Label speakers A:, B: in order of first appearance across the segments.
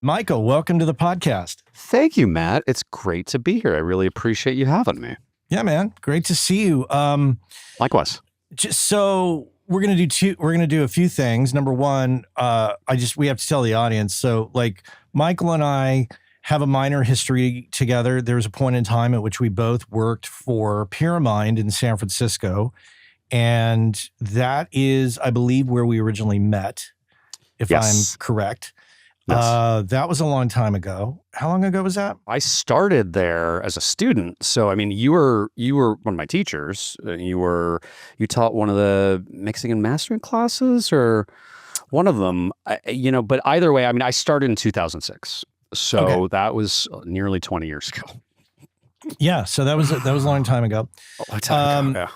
A: Michael, welcome to the podcast.
B: Thank you, Matt. It's great to be here. I really appreciate you having me.
A: Yeah, man. Great to see you.
B: Likewise.
A: So we're gonna do a few things. Number one, we have to tell the audience. So like Michael and I have a minor history together. There was a point in time at which we both worked for Pyramid in San Francisco. And that is, I believe, where we originally met, if
B: Yes.
A: I'm correct.
B: Yes.
A: That was a long time ago. How long ago was that?
B: I started there as a student. So, I mean, you were one of my teachers. You taught one of the mixing and mastering classes or one of them, but either way, I mean, I started in 2006. So That was nearly 20 years ago.
A: Yeah. So that was a long time ago.
B: A long time ago, yeah.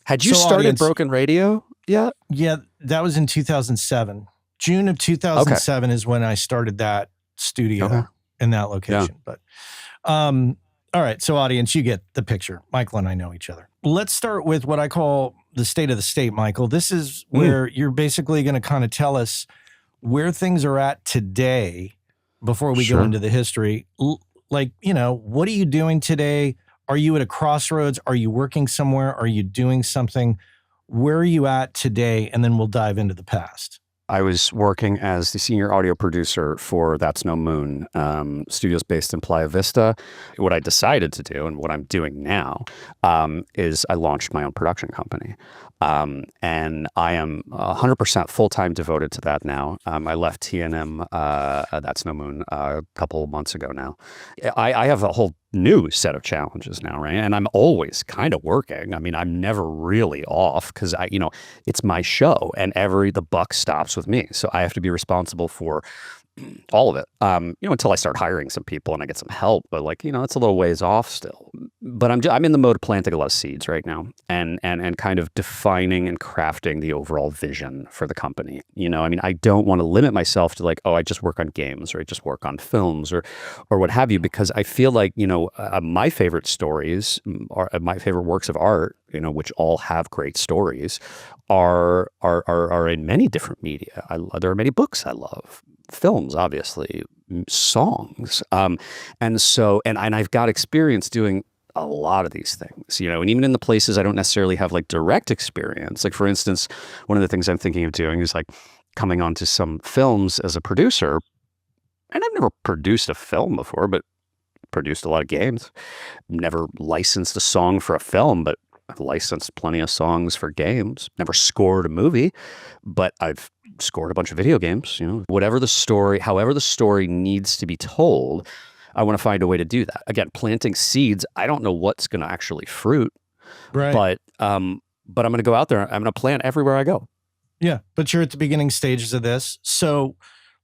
B: Had you started Broken Radio yet?
A: Yeah, that was in 2007. June of 2007 is when I started that studio in that location. Yeah. But all right, so audience, you get the picture. Michael and I know each other. Let's start with what I call the state of the state, Michael. This is where you're basically going to kind of tell us where things are at today before we go into the history. Like, what are you doing today? Are you at a crossroads? Are you working somewhere? Are you doing something? Where are you at today? And then we'll dive into the past.
B: I was working as the senior audio producer for That's No Moon, studios based in Playa Vista. What I decided to do and what I'm doing now is I launched my own production company. And I am 100% full-time devoted to that now. I left T&M, That's No Moon, a couple of months ago now. I have a whole new set of challenges now, right? And I'm always kind of working. I mean, I'm never really off because it's my show and the buck stops with me. So I have to be responsible for all of it, until I start hiring some people and I get some help. But it's a little ways off still. But I'm in the mode of planting a lot of seeds right now and kind of defining and crafting the overall vision for the company. I mean, I don't want to limit myself to I just work on games or I just work on films or what have you, because I feel like, my favorite stories are my favorite works of art, which all have great stories are in many different media. There are many books I love. Films, obviously, songs. And I've got experience doing a lot of these things, and even in the places I don't necessarily have direct experience. Like, for instance, one of the things I'm thinking of doing is coming onto some films as a producer. And I've never produced a film before, but produced a lot of games. Never licensed a song for a film, but I've licensed plenty of songs for games. Never scored a movie, but I've scored a bunch of video games. Whatever the story, however the story needs to be told, I want to find a way to do that. Again, planting seeds. I don't know what's going to actually fruit,
A: right?
B: But I'm going to go out there. I'm going to plant everywhere I go.
A: Yeah, but you're at the beginning stages of this, so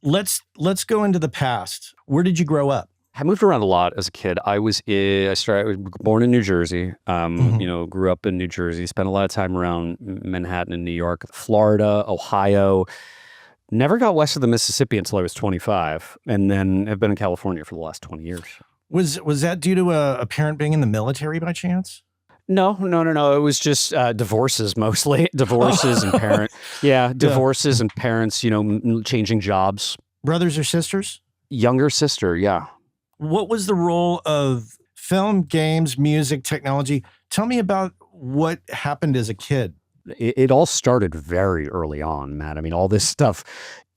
A: let's go into the past. Where did you grow up?
B: I moved around a lot as a kid. I was born in New Jersey, grew up in New Jersey, spent a lot of time around Manhattan and New York, Florida, Ohio. Never got west of the Mississippi until I was 25, and then have been in California for the last 20 years.
A: Was that due to a parent being in the military by chance?
B: No. It was just divorces mostly. Divorces and parents. Yeah, divorces and parents, changing jobs.
A: Brothers or sisters?
B: Younger sister, yeah.
A: What was the role of film, games, music, technology? Tell me about what happened as a kid.
B: It all started very early on, Matt. I mean, all this stuff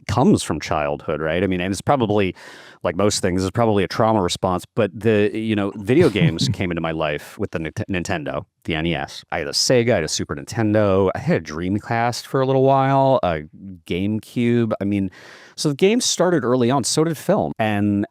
B: comes from childhood, right? I mean, and it's probably, like most things, it's probably a trauma response, but video games came into my life with the Nintendo, the NES. I had a Sega, I had a Super Nintendo, I had a Dreamcast for a little while, a GameCube. I mean, so the games started early on. So did film and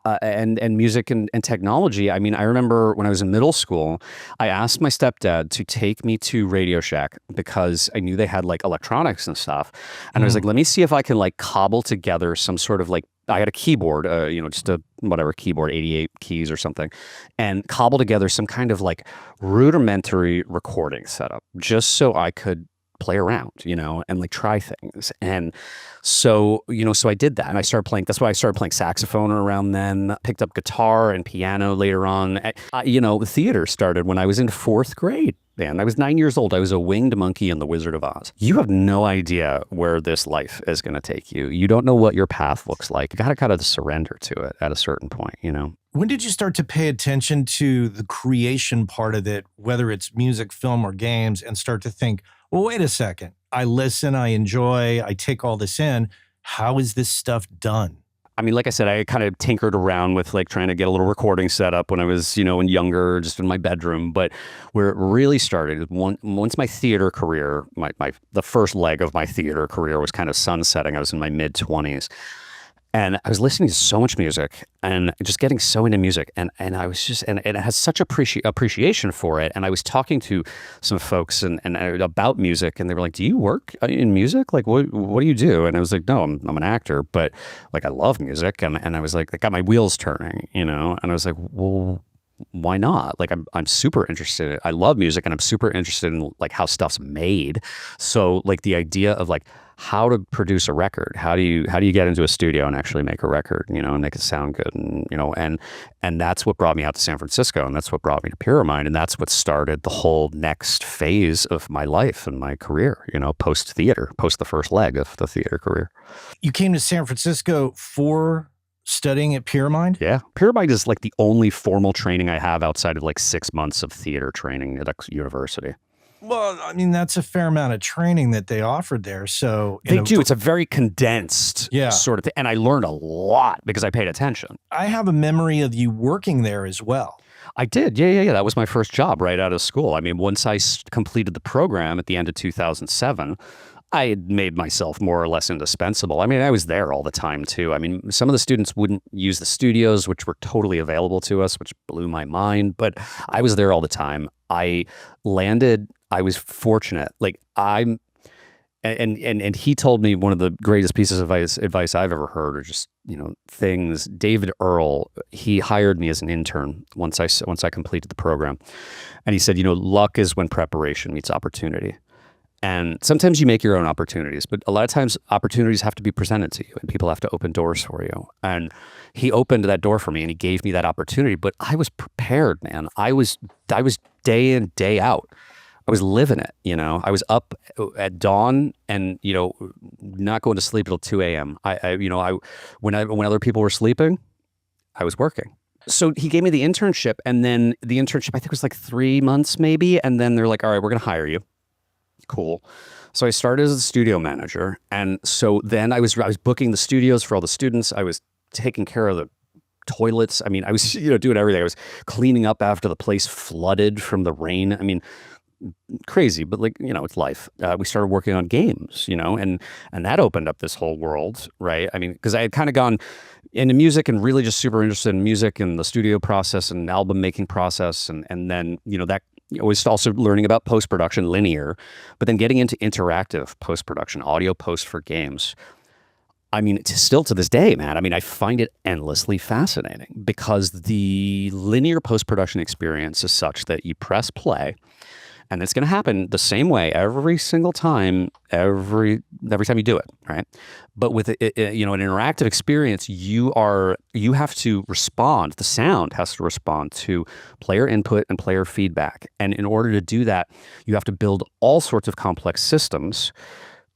B: music and technology. I mean, I remember when I was in middle school, I asked my stepdad to take me to Radio Shack because I knew they had electronics and stuff. And I was like, let me see if I can cobble together some sort of I had a keyboard, just a whatever keyboard, 88 keys or something, and cobble together some kind of rudimentary recording setup just so I could play around, and try things. And So, so I did that, and I started playing. That's why I started playing saxophone around then. Picked up guitar and piano later on. The theater started when I was in 4th grade. Man, I was 9 years old. I was a winged monkey in The Wizard of Oz. You have no idea where this life is going to take you. You don't know what your path looks like. You got to kind of surrender to it at a certain point,
A: When did you start to pay attention to the creation part of it, whether it's music, film, or games, and start to think, well, wait a second. I listen, I enjoy, I take all this in. How is this stuff done?
B: I mean, like I said, I kind of tinkered around with like trying to get a little recording set up when I was, and younger, just in my bedroom. But where it really started, once my theater career, the first leg of my theater career was kind of sunsetting. I was in my mid-20s. And I was listening to so much music and just getting so into music. And I was just, and it has such appreciation for it. And I was talking to some folks and about music, and they were like, do you work in music? Like, what do you do? And I was like, no, I'm an actor, but like, I love music. And I was like, I got my wheels turning, and I was like, well, why not? Like, I'm super interested. I love music, and I'm super interested in like how stuff's made. So like the idea of like, how to produce a record. How do you get into a studio and actually make a record, and make it sound good, and that's what brought me out to San Francisco, and that's what brought me to Pyramind, and that's what started the whole next phase of my life and my career, post theater, post the first leg of the theater career.
A: You came to San Francisco for studying at Pyramind?
B: Yeah. Pyramind is like the only formal training I have outside of like 6 months of theater training at a university.
A: Well, I mean, that's a fair amount of training that they offered there. So
B: they do. It's a very condensed sort of thing. And I learned a lot because I paid attention.
A: I have a memory of you working there as well.
B: I did. Yeah. That was my first job right out of school. I mean, once I completed the program at the end of 2007, I had made myself more or less indispensable. I mean, I was there all the time too. I mean, some of the students wouldn't use the studios, which were totally available to us, which blew my mind, but I was there all the time. I was fortunate. Like and he told me one of the greatest pieces of advice I've ever heard, or just, things. David Earl, he hired me as an intern once I completed the program. And he said, luck is when preparation meets opportunity. And sometimes you make your own opportunities, but a lot of times opportunities have to be presented to you and people have to open doors for you. And he opened that door for me and he gave me that opportunity, but I was prepared, man. I was day in, day out. I was living it, I was up at dawn and, not going to sleep until 2 a.m. When other people were sleeping, I was working. So he gave me the internship, and then the internship, I think, was like 3 months maybe. And then they're like, all right, we're going to hire you. Cool. So I started as a studio manager. And so then I was booking the studios for all the students. I was taking care of the toilets. I mean, I was, doing everything. I was cleaning up after the place flooded from the rain. I mean, crazy, but like, it's life. We started working on games, and that opened up this whole world, right? I mean, because I had kind of gone into music and really just super interested in music and the studio process and album making process. And then, that I was also learning about post-production, linear, but then getting into interactive post-production, audio post for games. I mean, still to this day, man, I mean, I find it endlessly fascinating because the linear post-production experience is such that you press play, and it's going to happen the same way every single time, every time you do it, right? But with an interactive experience, you have to respond. The sound has to respond to player input and player feedback, and in order to do that, you have to build all sorts of complex systems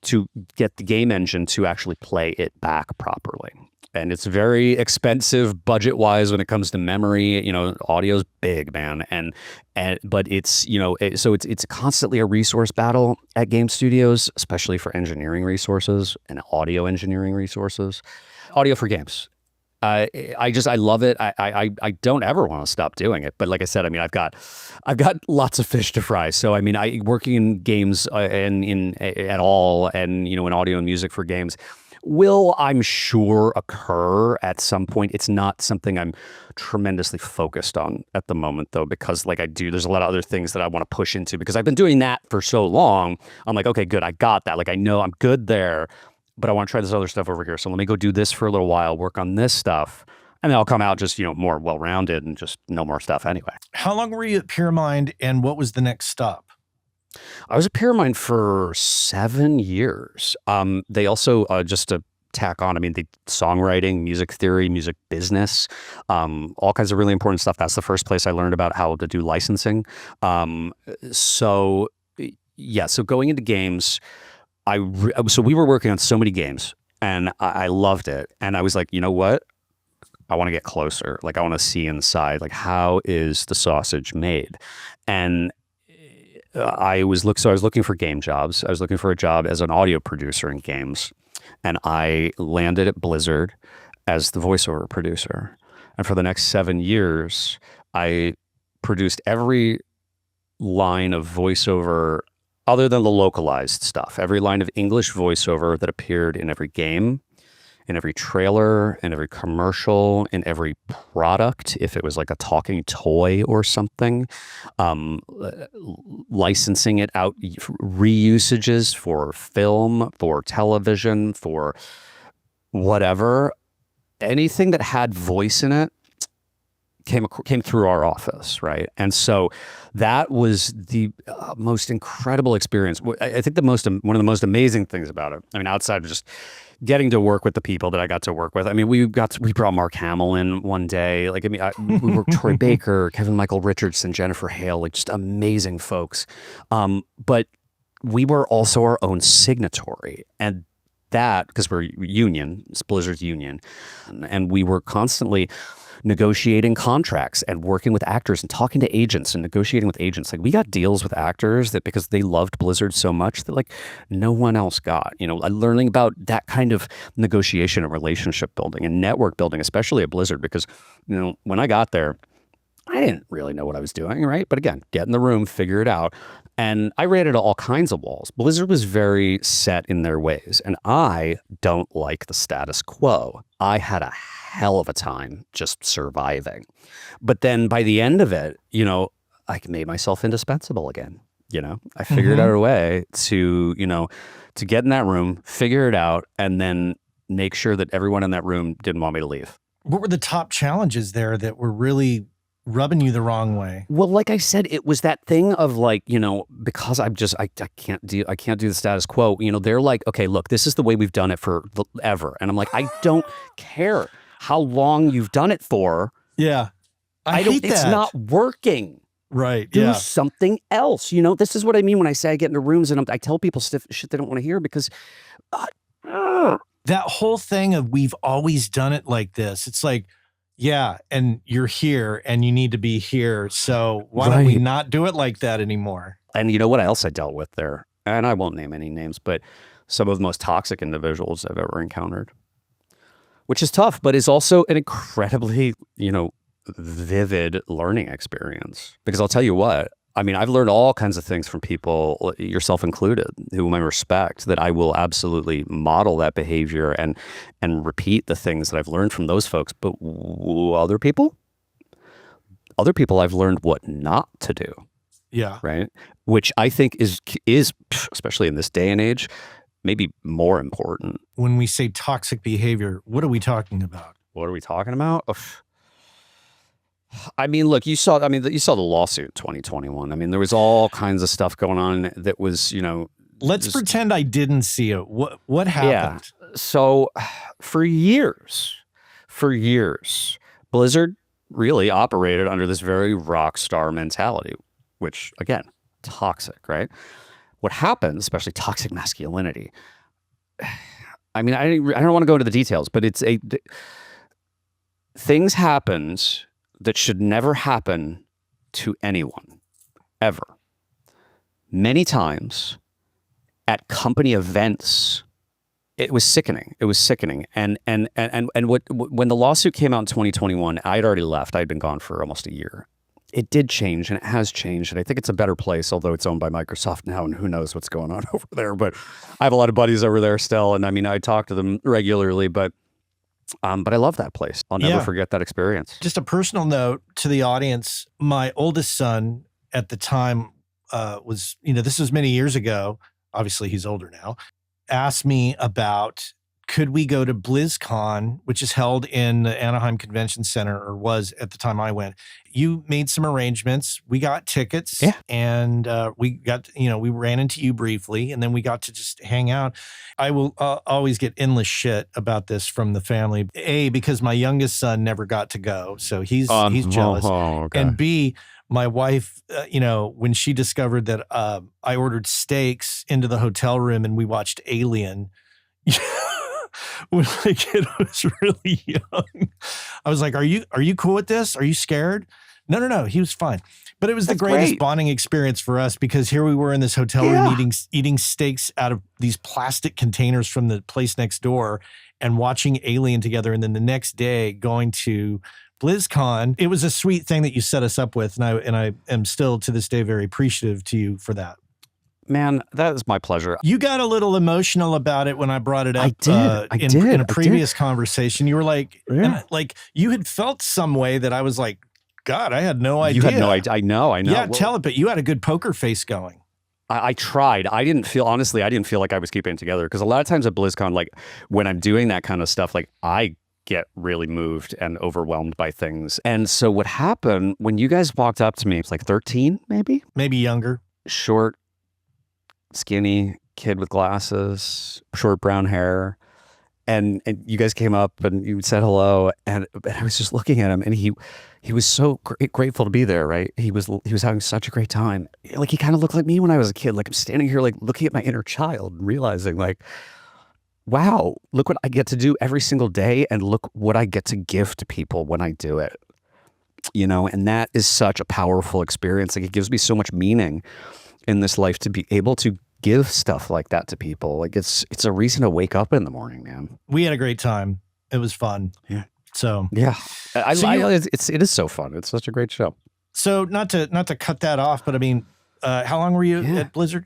B: to get the game engine to actually play it back properly. And it's very expensive budget-wise when it comes to memory. Audio's big, man, but it's so it's constantly a resource battle at game studios, especially for engineering resources and audio engineering resources. Audio for games. I love it. I don't ever want to stop doing it. But like I said, I mean, I've got lots of fish to fry. So I mean, working in games at all, and in audio and music for games will, I'm sure, occur at some point. It's not something I'm tremendously focused on at the moment, though, because there's a lot of other things that I want to push into because I've been doing that for so long. I'm like, okay, good. I got that. Like, I know I'm good there, but I want to try this other stuff over here. So let me go do this for a little while, work on this stuff, and then I'll come out just, more well-rounded and just know more stuff anyway.
A: How long were you at Pyramind, and what was the next stop?
B: I was a peer of mine for 7 years. They also, just to tack on, I mean, songwriting, music theory, music business, all kinds of really important stuff. That's the first place I learned about how to do licensing. So going into games, so we were working on so many games, and I loved it. And I was like, you know what? I want to get closer. Like, I want to see inside. Like, how is the sausage made? And I was looking for game jobs. I was looking for a job as an audio producer in games, and I landed at Blizzard as the voiceover producer. And for the next 7 years, I produced every line of voiceover other than the localized stuff. Every line of English voiceover that appeared in every game, in every trailer, in every commercial, in every product, if it was like a talking toy or something, licensing it out, reusages for film, for television, for whatever. Anything that had voice in it came through our office, right? And so that was the most incredible experience. I think one of the most amazing things about it, I mean, outside of just getting to work with the people that I got to work with. I mean, we brought Mark Hamill in one day. Like, I mean, we worked Troy Baker, Kevin Michael Richardson, Jennifer Hale, like just amazing folks. But we were also our own signatory, and that, because we're union, it's Blizzard's union, and we were constantly negotiating contracts and working with actors and talking to agents and negotiating with agents. Like, we got deals with actors that, because they loved Blizzard so much, that like no one else got, learning about that kind of negotiation and relationship building and network building, especially at Blizzard, because, when I got there, I didn't really know what I was doing, right? But again, get in the room, figure it out. And I ran into all kinds of walls. Blizzard was very set in their ways, and I don't like the status quo. I had a hell of a time just surviving. But then by the end of it, I made myself indispensable again. I figured out a way to get in that room, figure it out, and then make sure that everyone in that room didn't want me to leave.
A: What were the top challenges there that were really rubbing you the wrong way?
B: Well, like I said, it was that thing of like, because I can't do the status quo. They're like, okay, look, this is the way we've done it forever. And I'm like, I don't care how long you've done it for.
A: Yeah. I hate that.
B: It's not working.
A: Right.
B: Do something else. This is what I mean when I say I get into rooms and I tell people shit they don't want to hear, because
A: that whole thing of we've always done it like this. It's like, yeah, and you're here and you need to be here. So why don't we not do it like that anymore?
B: And you know what else I dealt with there? And I won't name any names, but some of the most toxic individuals I've ever encountered, which is tough, but is also an incredibly, vivid learning experience. Because I'll tell you what, I mean, I've learned all kinds of things from people, yourself included, whom I respect, that I will absolutely model that behavior and repeat the things that I've learned from those folks. But other people I've learned what not to do.
A: Yeah.
B: Right. Which I think is especially in this day and age, maybe more important.
A: When we say toxic behavior, what are we talking about?
B: What are we talking about? I mean, look, you saw the lawsuit in 2021. I mean, there was all kinds of stuff going on that was,
A: Let's pretend I didn't see it. What happened?
B: Yeah. So for years, Blizzard really operated under this very rock star mentality, which, again, toxic, right? What happens, especially toxic masculinity, I mean, I don't want to go into the details, but things happened that should never happen to anyone, ever. Many times at company events, it was sickening. And when the lawsuit came out in 2021, I'd already left. I'd been gone for almost a year. It did change, and it has changed, and I think it's a better place, although it's owned by Microsoft now, and who knows what's going on over there. But I have a lot of buddies over there still, and I mean, I talk to them regularly, but I love that place. I'll never forget that experience.
A: Just a personal note to the audience. My oldest son at the time was, this was many years ago. Obviously, he's older now. Asked me about could we go to BlizzCon, which is held in the Anaheim Convention Center, or was at the time I went. You made some arrangements. We got tickets, and we got, we ran into you briefly, and then we got to just hang out. I will always get endless shit about this from the family. A, because my youngest son never got to go, so he's jealous.
B: Okay.
A: And B, my wife, when she discovered that I ordered steaks into the hotel room and we watched Alien, when my kid was really young, I was like, are you cool with this? Are you scared? No, he was fine. But it was the greatest bonding experience for us, because here we were in this hotel room eating steaks out of these plastic containers from the place next door and watching Alien together. And then the next day going to BlizzCon. It was a sweet thing that you set us up with. And I am still to this day very appreciative to you for that.
B: Man, that is my pleasure.
A: You got a little emotional about it when I brought it up. In a previous conversation. You were like, you had felt some way that I was like, God, I had no idea.
B: You had no idea. I know.
A: Yeah, tell it, but you had a good poker face going.
B: I tried. I didn't feel like I was keeping it together, because a lot of times at BlizzCon, like when I'm doing that kind of stuff, like I get really moved and overwhelmed by things. And so what happened when you guys walked up to me, it's like 13, maybe
A: younger,
B: short, skinny kid with glasses, short brown hair. And you guys came up and you said hello, and I was just looking at him, and he was so grateful to be there, right? He was having such a great time. Like, he kind of looked like me when I was a kid. Like, I'm standing here, like, looking at my inner child and realizing, like, wow, look what I get to do every single day, and look what I get to give to people when I do it. And that is such a powerful experience. Like, it gives me so much meaning in this life to be able to give stuff like that to people. Like, it's a reason to wake up in the morning, man.
A: We had a great time. It was fun.
B: Yeah.
A: So
B: yeah, it is so fun. It's such a great show.
A: So not to cut that off, but I mean, how long were you at Blizzard?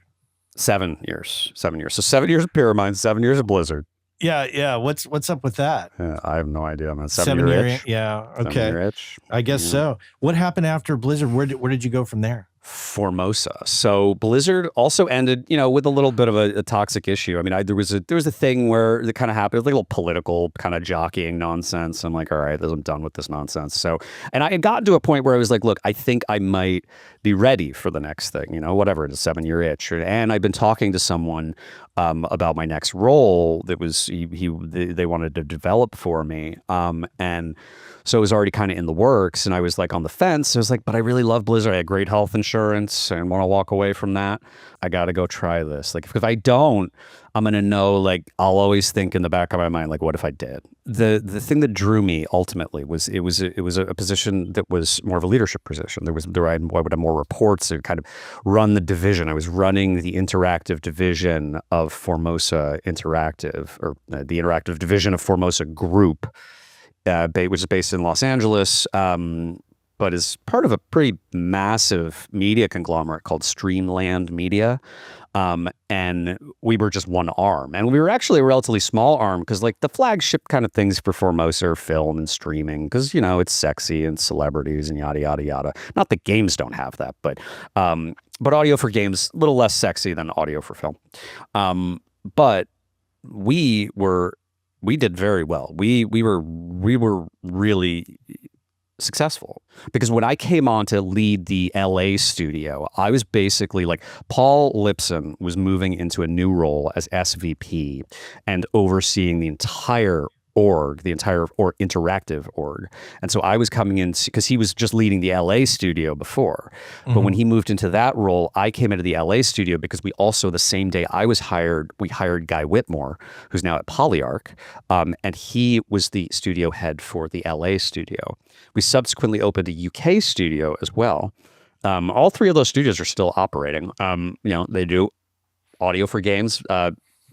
B: 7 years. 7 years. So 7 years of Pyramid, 7 years of Blizzard.
A: Yeah. What's up with that?
B: I have no idea. I'm a 7 year itch.
A: Yeah. Okay.
B: 7 year itch.
A: I guess so. What happened after Blizzard? Where did you go from there?
B: Formosa. So Blizzard also ended, with a little bit of a toxic issue. I mean, there was a thing where it kind of happened, like a little political kind of jockeying nonsense. I'm like, all right, I'm done with this nonsense. So, and I had gotten to a point where I was like, look, I think I might be ready for the next thing, whatever, it's a 7 year itch. And I've been talking to someone about my next role that was they wanted to develop for me. And so it was already kind of in the works, and I was like on the fence. I was like, but I really love Blizzard. I had great health insurance and want to walk away from that. I got to go try this. Like, if I don't, I'm going to know, like, I'll always think in the back of my mind, like, what if I did? The thing that drew me ultimately was it was a position that was more of a leadership position. I would have more reports to kind of run the division. I was running the interactive division of Formosa Interactive, or the interactive division of Formosa Group, which is based in Los Angeles, but is part of a pretty massive media conglomerate called Streamland Media. And we were just one arm. And we were actually a relatively small arm, because, like, the flagship kind of things for Formosa are film and streaming, because, it's sexy and celebrities and yada, yada, yada. Not that games don't have that, but audio for games, a little less sexy than audio for film. But we did very well. We were really successful, because when I came on to lead the LA studio, I was basically like, Paul Lipson was moving into a new role as SVP and overseeing the entire interactive org. And so I was coming in because he was just leading the LA studio before. But when he moved into that role, I came into the LA studio because we also, the same day I was hired, we hired Guy Whitmore, who's now at Polyarc. And he was the studio head for the LA studio. We subsequently opened a UK studio as well. All three of those studios are still operating. They do audio for games,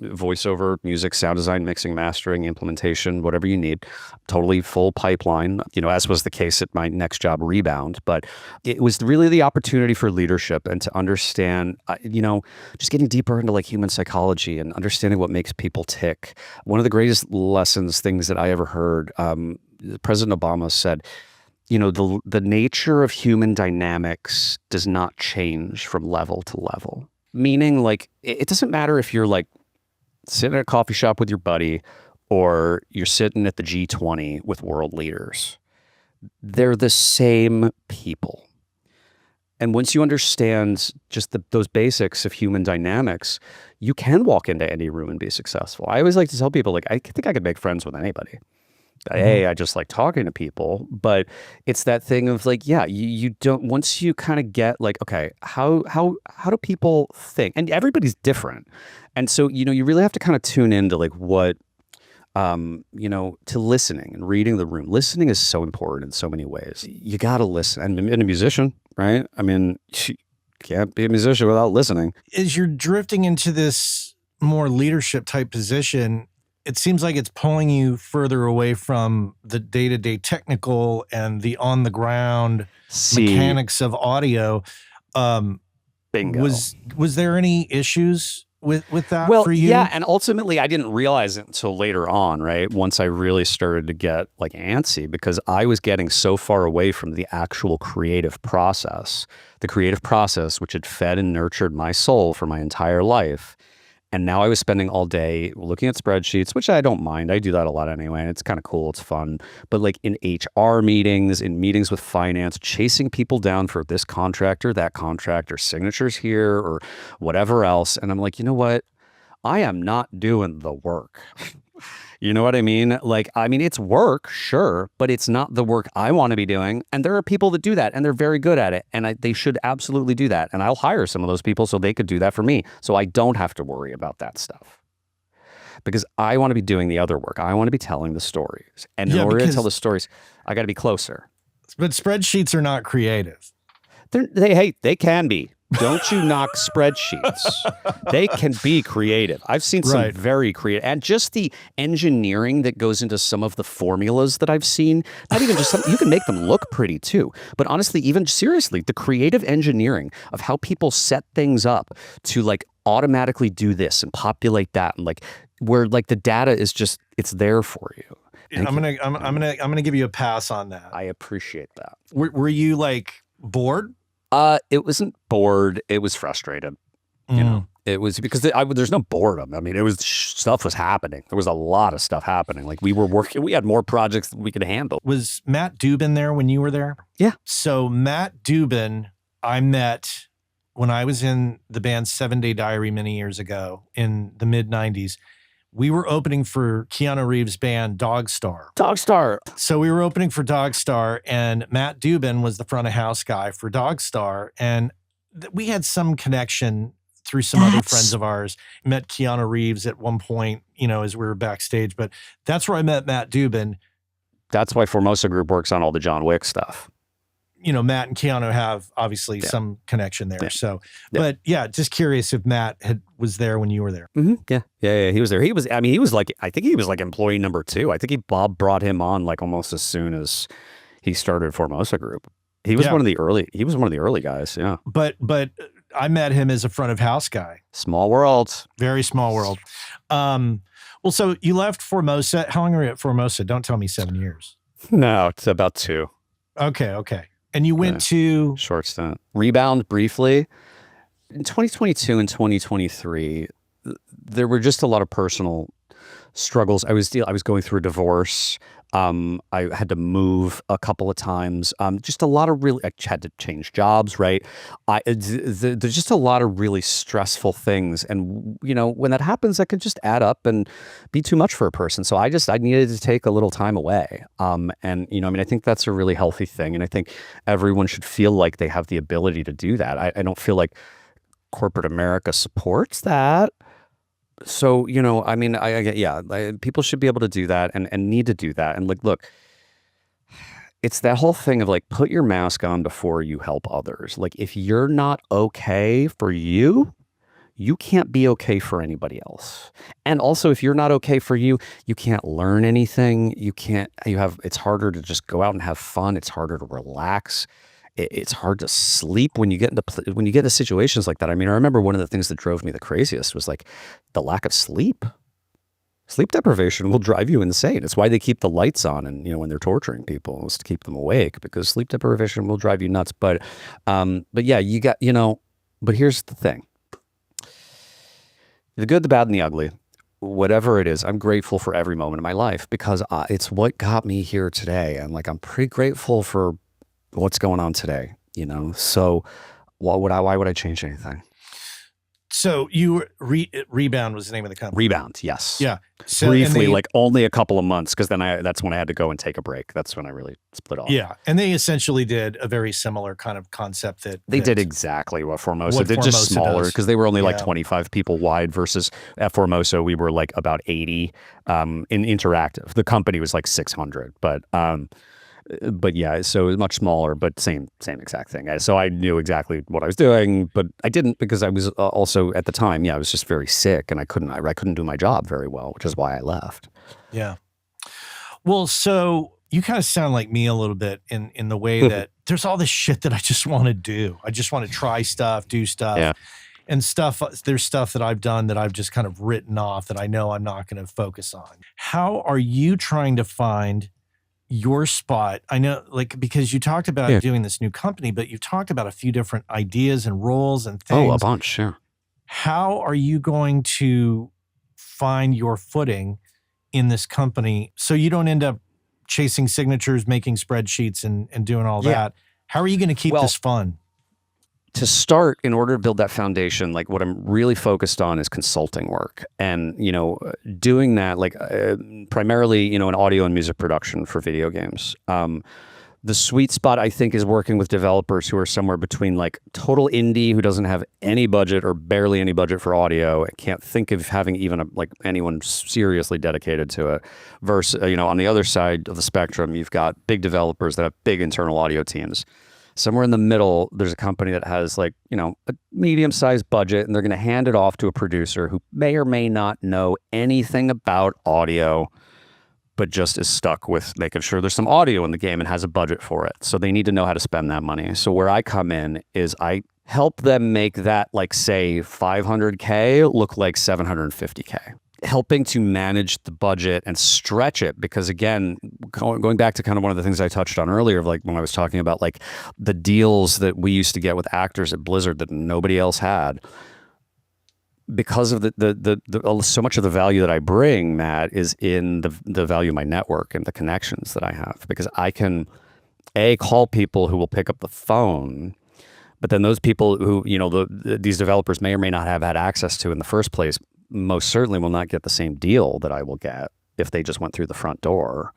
B: voiceover, music, sound design, mixing, mastering, implementation, whatever you need. Totally full pipeline, as was the case at my next job, Rebound. But it was really the opportunity for leadership and to understand, just getting deeper into, like, human psychology and understanding what makes people tick. One of the greatest things that I ever heard, President Obama said, the nature of human dynamics does not change from level to level. Meaning, like, it doesn't matter if you're, like, sitting at a coffee shop with your buddy, or you're sitting at the G20 with world leaders. They're the same people. And once you understand just those basics of human dynamics, you can walk into any room and be successful. I always like to tell people, like, I think I could make friends with anybody. I just like talking to people, but it's that thing of like, yeah, you don't, once you kind of get like, okay, how do people think? And everybody's different. And so, you really have to kind of tune into like what, to listening and reading the room. Listening is so important in so many ways. You got to listen. And a musician, right? I mean, you can't be a musician without listening.
A: As you're drifting into this more leadership type position, it seems like it's pulling you further away from the day-to-day technical and the on-the-ground mechanics of audio.
B: Bingo.
A: Was there any issues with that for you?
B: Yeah, and ultimately I didn't realize it until later on, right? Once I really started to get like antsy, because I was getting so far away from the actual creative process. The creative process, which had fed and nurtured my soul for my entire life. And now I was spending all day looking at spreadsheets, which I don't mind. I do that a lot anyway. And it's kind of cool. It's fun. But like in HR meetings, in meetings with finance, chasing people down for this contract or that contract or signatures here or whatever else. And I'm like, you know what? I am not doing the work. You know what I mean? Like, I mean, it's work, sure, but it's not the work I want to be doing. And there are people that do that and they're very good at it. And they should absolutely do that. And I'll hire some of those people so they could do that for me. So I don't have to worry about that stuff. Because I want to be doing the other work. I want to be telling the stories. And in order to tell the stories, I got to be closer.
A: But spreadsheets are not creative.
B: They can be. Don't you knock spreadsheets. They can be creative. I've seen some very creative, and just the engineering that goes into some of the formulas that I've seen, not even just you can make them look pretty too. But honestly, even seriously, the creative engineering of how people set things up to like automatically do this and populate that, and like where like the data is just, it's there for you.
A: I'm gonna give you a pass on that.
B: I appreciate that.
A: Were you like bored?
B: It wasn't bored. It was frustrated. You know, it was because there's no boredom. I mean, it was stuff was happening. There was a lot of stuff happening. Like we were working, we had more projects than we could handle.
A: Was Matt Duben there when you were there?
B: Yeah.
A: So Matt Duben, I met when I was in the band 7 Day Diary many years ago in the mid 90s. We were opening for Keanu Reeves' band Dogstar. So we were opening for Dogstar, and Matt Duben was the front of house guy for Dogstar. And we had some connection through some other friends of ours. Met Keanu Reeves at one point, as we were backstage. But that's where I met Matt Duben.
B: That's why Formosa Group works on all the John Wick stuff.
A: Matt and Keanu have obviously some connection there. So, but just curious if Matt was there when you were there.
B: Yeah. He was there. I think he was like employee number 2. I think Bob brought him on like almost as soon as he started Formosa Group. He was one of the early guys. Yeah.
A: But I met him as a front of house guy.
B: Small world.
A: Very small world. Well, so you left Formosa. How long were you at Formosa? Don't tell me 7 years.
B: No, it's about 2.
A: Okay. And you went to...
B: Short stint. Rebound briefly. In 2022 and 2023, there were just a lot of personal struggles. I was going through a divorce. I had to move a couple of times. Just a lot of I had to change jobs, right? There's just a lot of really stressful things. And, when that happens, that could just add up and be too much for a person. So I needed to take a little time away. I think that's a really healthy thing. And I think everyone should feel like they have the ability to do that. I don't feel like corporate America supports that. So, people should be able to do that and need to do that. And like, look, it's that whole thing of like, put your mask on before you help others. Like, if you're not okay for you, you can't be okay for anybody else. And also, if you're not okay for you, you can't learn anything. It's harder to just go out and have fun. It's harder to relax. It's hard to sleep when you get into situations like that. I mean, I remember one of the things that drove me the craziest was like the lack of sleep. Sleep deprivation will drive you insane. It's why they keep the lights on, and when they're torturing people, is to keep them awake, because sleep deprivation will drive you nuts. But yeah, you got but here's the thing: the good, the bad, and the ugly. whatever it is, I'm grateful for every moment of my life because it's what got me here today. And like, I'm pretty grateful for what's going on today, So why would I change anything?
A: So Rebound was the name of the company.
B: Rebound, yes.
A: Yeah. So,
B: briefly, like only a couple of months, because then that's when I had to go and take a break. That's when I really split off.
A: Yeah, and they essentially did a very similar kind of concept that
B: they did exactly what Formosa did, just smaller, because they were only like 25 people wide versus at Formosa we were like about 80 in interactive. The company was like 600, but yeah, so it was much smaller, but same exact thing. So I knew exactly what I was doing, but I didn't because I was also at the time, I was just very sick and I couldn't do my job very well, which is why I left.
A: Yeah. Well, so you kind of sound like me a little bit in the way that there's all this shit that I just want to do. I just want to try stuff, do stuff.
B: Yeah.
A: And there's stuff that I've done that I've just kind of written off that I know I'm not going to focus on. How are you trying to find your spot? I know, like, because you talked about doing this new company, but you talked about a few different ideas and roles and things.
B: Oh, a bunch, yeah.
A: How are you going to find your footing in this company so you don't end up chasing signatures, making spreadsheets and doing all that? How are you going to keep this fun?
B: To start, in order to build that foundation, like what I'm really focused on is consulting work and, doing that, like primarily, in audio and music production for video games. The sweet spot, I think, is working with developers who are somewhere between like total indie, who doesn't have any budget or barely any budget for audio, and can't think of having even like anyone seriously dedicated to it, versus, on the other side of the spectrum, you've got big developers that have big internal audio teams. Somewhere in the middle, there's a company that has like, a medium-sized budget, and they're going to hand it off to a producer who may or may not know anything about audio, but just is stuck with making sure there's some audio in the game and has a budget for it. So they need to know how to spend that money. So where I come in is I help them make that, like, say, $500K look like $750K. Helping to manage the budget and stretch it, because again, going back to kind of one of the things I touched on earlier, of like when I was talking about like the deals that we used to get with actors at Blizzard that nobody else had, because of the so much of the value that I bring, Matt, is in the value of my network and the connections that I have, because I can call people who will pick up the phone, but then those people who these developers may or may not have had access to in the first place most certainly will not get the same deal that I will get if they just went through the front door.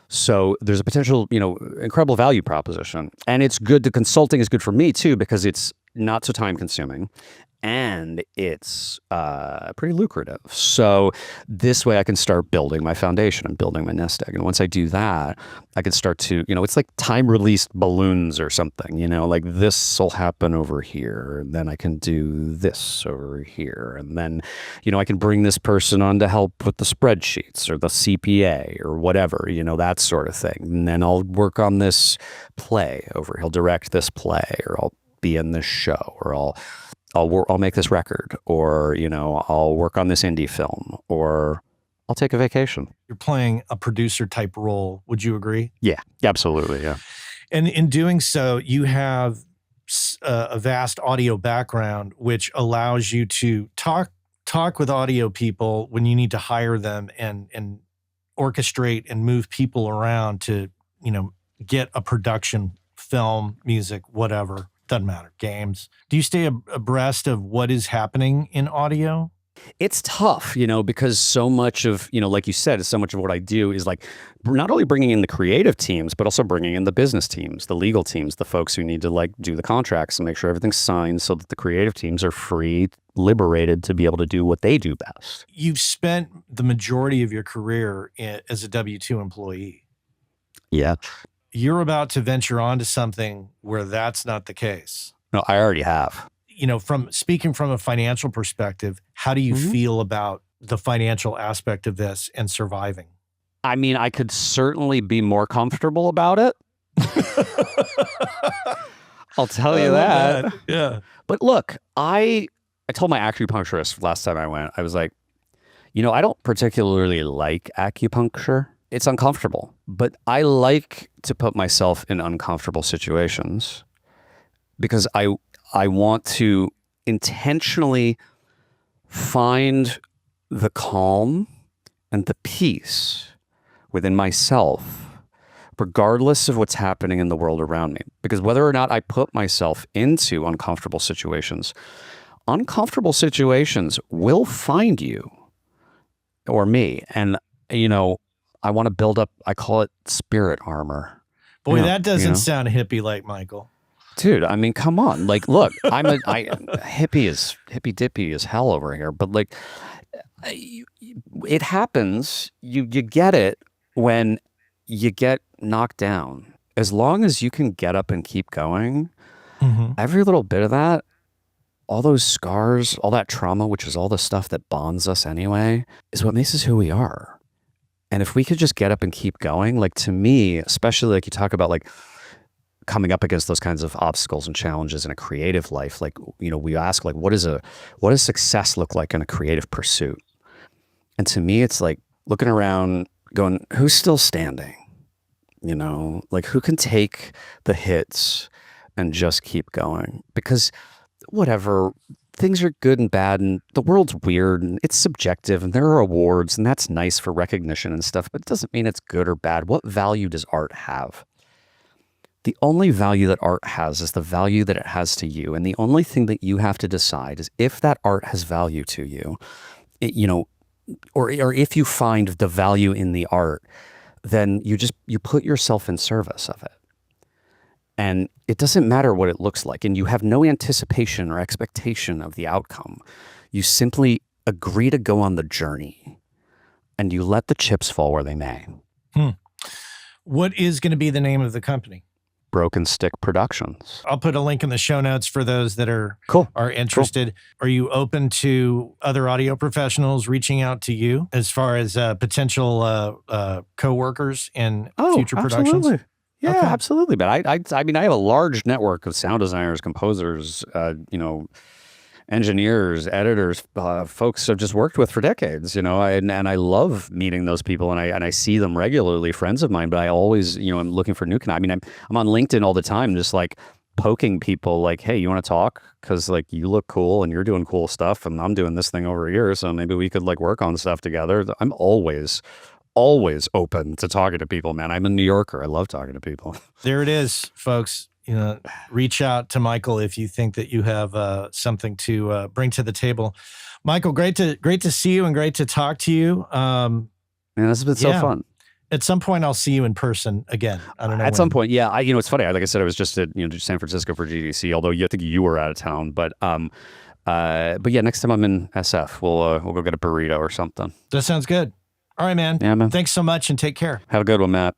B: So there's a potential, incredible value proposition. And it's good. The consulting is good for me too, because it's not so time consuming and it's pretty lucrative. So this way I can start building my foundation and building my nest egg. And once I do that, I can start to, it's like time released balloons or something, like this will happen over here. And then I can do this over here. And then, I can bring this person on to help with the spreadsheets or the CPA or whatever, that sort of thing. And then I'll work on this play over. He'll direct this play, or I'll be in this show, or I'll make this record, or, I'll work on this indie film, or I'll take a vacation.
A: You're playing a producer type role. Would you agree?
B: Yeah, absolutely. Yeah.
A: And in doing so, you have a vast audio background, which allows you to talk with audio people when you need to hire them and orchestrate and move people around to, get a production, film, music, whatever. Doesn't matter. Games. Do you stay abreast of what is happening in audio?
B: It's tough, because so much of, like you said, so much of what I do is like not only bringing in the creative teams, but also bringing in the business teams, the legal teams, the folks who need to like do the contracts and make sure everything's signed so that the creative teams are free, liberated to be able to do what they do best.
A: You've spent the majority of your career as a W-2 employee.
B: Yeah.
A: You're about to venture onto something where that's not the case.
B: No, I already have.
A: From speaking from a financial perspective, how do you feel about the financial aspect of this and surviving?
B: I mean, I could certainly be more comfortable about it. I'll tell you that.
A: Yeah.
B: But look, I told my acupuncturist last time I went, I was like, I don't particularly like acupuncture. It's uncomfortable, but I like to put myself in uncomfortable situations because I want to intentionally find the calm and the peace within myself, regardless of what's happening in the world around me. Because whether or not I put myself into uncomfortable situations will find you or me. And, I want to build up, I call it spirit armor.
A: Boy, that doesn't sound hippie like Michael.
B: Dude, I mean, come on. Like, look, hippie dippy as hell over here. But like, it happens. You get it when you get knocked down. As long as you can get up and keep going, every little bit of that, all those scars, all that trauma, which is all the stuff that bonds us anyway, is what makes us who we are. And if we could just get up and keep going, like, to me, especially like you talk about, like, coming up against those kinds of obstacles and challenges in a creative life, like, we ask, like, what does success look like in a creative pursuit? And to me, it's like looking around going, who's still standing? Like, who can take the hits and just keep going? Because whatever, things are good and bad, and the world's weird, and it's subjective, and there are awards, and that's nice for recognition and stuff, but it doesn't mean it's good or bad. What value does art have? The only value that art has is the value that it has to you. And the only thing that you have to decide is if that art has value to you, or if you find the value in the art, then you put yourself in service of it. And it doesn't matter what it looks like. And you have no anticipation or expectation of the outcome. You simply agree to go on the journey, and you let the chips fall where they may.
A: What is going to be the name of the company?
B: Broken Stick Productions.
A: I'll put a link in the show notes for those that are interested. Cool. Are you open to other audio professionals reaching out to you as far as potential co-workers in future productions?
B: Absolutely. Yeah, okay. Absolutely. But I mean, I have a large network of sound designers, composers, engineers, editors, folks I've just worked with for decades, and I love meeting those people, and I see them regularly, friends of mine, but I always, I'm looking for new I mean, I'm on LinkedIn all the time, just like poking people like, hey, you want to talk? Because like, you look cool and you're doing cool stuff, and I'm doing this thing over here, so maybe we could like work on stuff together. I'm always open to talking to people, man. I'm a New Yorker. I love talking to people.
A: There it is, folks. Reach out to Michael if you think that you have something to bring to the table. Michael, great to see you and great to talk to you. Man,
B: this has been so fun.
A: At some point, I'll see you in person again. I don't know.
B: At some point, yeah. It's funny. Like I said, I was just at San Francisco for GDC. Although I think you were out of town, but yeah, next time I'm in SF, we'll go get a burrito or something.
A: That sounds good. All right, man.
B: Yeah, man.
A: Thanks so much and take care.
B: Have a good one, Matt.